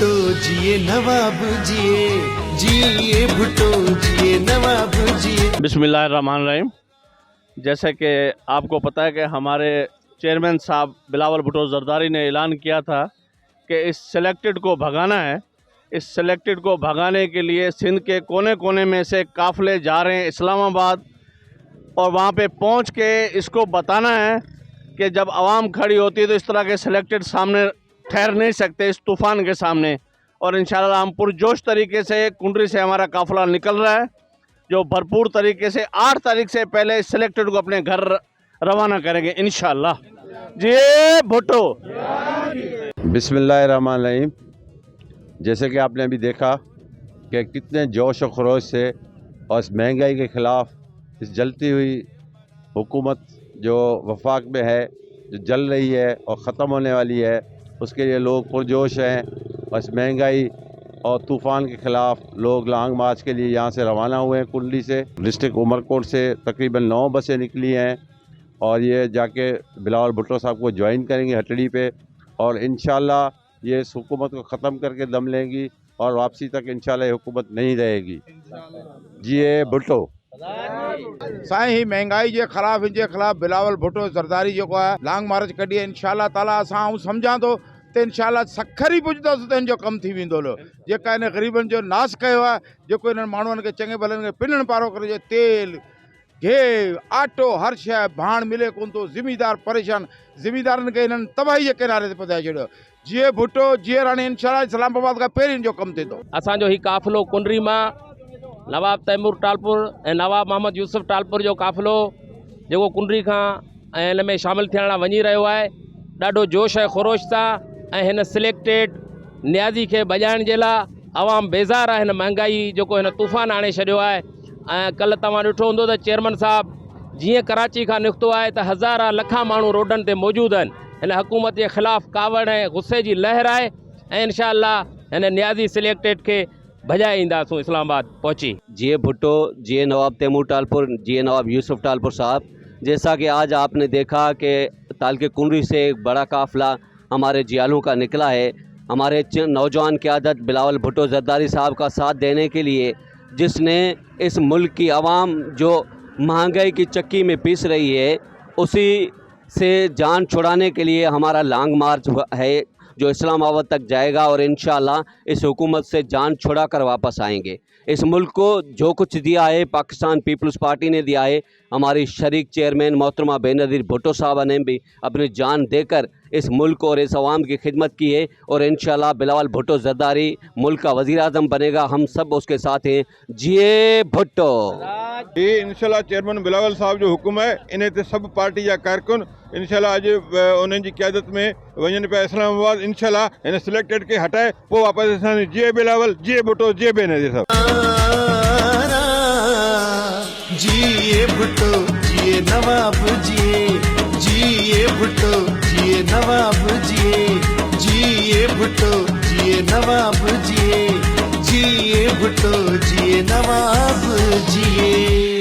भुट्टो जिए नवाब जिए, जिए भुट्टो जिए नवाब जिए। बिस्मिल्लाहिर्रहमानिर्रहीम। जैसे कि आपको पता है कि हमारे चेयरमैन साहब बिलावल भुट्टो जरदारी ने ऐलान किया था कि इस सिलेक्टेड को भगाना है। इस सिलेक्टेड को भगाने के लिए सिंध के कोने कोने में से काफ़िले जा रहे हैं इस्लामाबाद, और वहाँ पे पहुँच के इसको बताना है कि जब आवाम खड़ी होती है तो इस तरह के सिलेक्टेड सामने ठहर नहीं सकते इस तूफ़ान के सामने। और इंशाअल्लाह हम पुरजोश तरीके से कुंडरी से हमारा काफ़िला निकल रहा है, जो भरपूर तरीके से 8 तारीख से पहले इस सिलेक्टेड को अपने घर रवाना करेंगे इंशाअल्लाह। जी भुट्टो। बिस्मिल्लाहिर्रहमानिर्रहीम। जैसे कि आपने अभी देखा कि कितने जोश और खरोश से और इस महंगाई के ख़िलाफ़ इस जलती हुई हुकूमत जो वफाक में है, जो जल रही है और ख़त्म होने वाली है, उसके लिए लोग पुरजोश हैं। और इस महंगाई और तूफ़ान के ख़िलाफ़ लोग लॉन्ग मार्च के लिए यहाँ से रवाना हुए हैं। कुंडली से डिस्ट्रिक्ट उमरकोट से तकरीबन 9 बसें निकली हैं और ये जाके बिलावल भुट्टो साहब को ज्वाइन करेंगी हटड़ी पे, और इंशाअल्लाह ये इस हुकूमत को ख़त्म करके दम लेंगी और वापसी तक इंशाअल्लाह ये हुकूमत नहीं रहेगी। जिए भुट्टो। साईं ही महंगाई के ख़िलाफ़ इन जे ख़िलाफ़ बिलावल भुट्टो ज़रदारी जो है लॉन्ग मार्च कढी है। इंशाअल्लाह ताला असां सम्झां थो तो इंशाअल्लाह सखर ही पुॼंदुसि त हिन जो कमु थी वेंदो। जेका इन ग़रीबनि जो नास कयो आहे, जेको इन्हनि माण्हुनि खे चङे भलनि खे पिनण पारो करे, तेल घे आटो हर शइ भाण मिले कोन थो, ज़िमीदार परेशान, ज़िमीदारनि खे हिननि तबाही जे किनारे ते पहुचाए छॾियो। जिए भुट्टो जिए राणी इंशाअल्लाह इस्लामाबाद खां पहिरीं जो कमु थिए थो। असांजो ही काफ़िलो कुंडरी मां नवाब तैमूर टालपुर ऐं नवाब मोहम्मद यूसुफ टालपुर जो काफ़िलो जेको कुंडरी खां ऐं हिन में शामिलु थियण लाइ वञी रहियो आहे, ॾाढो जोश ऐं ख़ुरोश सां। ऐं हिन सिलेक्टेड न्याज़ी खे बजाइण जे लाइ आवाम बेज़ार आहे। हिन महांगाई जेको हिन तूफ़ान आणे छॾियो आहे। ऐं कल्ह तव्हां ॾिठो हूंदो त चेयरमैन साहब जीअं कराची खां निकितो आहे त हज़ार लखा माण्हू रोडनि ते मौजूदु आहिनि। हिन हुकूमत जे ख़िलाफ़ कावड़ ऐं गुस्से जी लहर आहे ऐं इंशाअल्लाह हिन न्याज़ी सिलेक्टेड खे भॼाए ईंदासूं इस्लामाबाद पहुची। जिए भुट्टो, जिए नवाब तैमूर टालपुर, जिए नवाब यूसुफ टालपुर साहब। जैसा कि आज आपने देखा कि तालके कुंडरी से एक बड़ा काफ़िला हमारे जियालों का निकला है। हमारे नौजवान क़यादत बिलावल भुट्टो ज़रदारी साहब का साथ देने के लिए, जिसने इस मुल्क की आवाम जो महंगाई की चक्की में पीस रही है, उसी से जान छुड़ाने के लिए हमारा लॉन्ग मार्च है जो इस्लामाबाद तक जाएगा, और इंशाअल्लाह इस हुकूमत से जान छुड़ा कर वापस आएंगे। इस मुल्क को जो कुछ दिया है पाकिस्तान पीपल्स पार्टी ने दिया है। हमारी शरीक चेयरमैन मोहतरमा बेनज़ीर भुट्टो साहब ने भी अपनी जान देकर इस मुल्क और इस आवाम की खिदमत की है, और इंशाअल्लाह बिलावल भुट्टो ज़रदारी मुल्क का वज़ीर आज़म बनेगा। हम सब उसके साथ हैं। जिए भुट्टो। ये इंशाअल्लाह चेयरमैन बिलावल साहब जो हुक्म है, इन ते सब पार्टी जा कारकुन इंशाअल्लाह अॼु उन्हनि जी क़यादत में वञनि पिया इस्लामाबाद। इंशाअल्लाह हिन सिलेक्टेड खे हटाए पोइ वापसि असां जिए बिलावल, जिए भुट्टो, जिए बेनज़ीर साहब। जिए भुट्टो जिए नवाब जिए, जिए भुट्टो जिए नवाब जिए, जिए भुट्टो जिए नवाब जिए, जिए भुट्टो जिए नवाब जिए।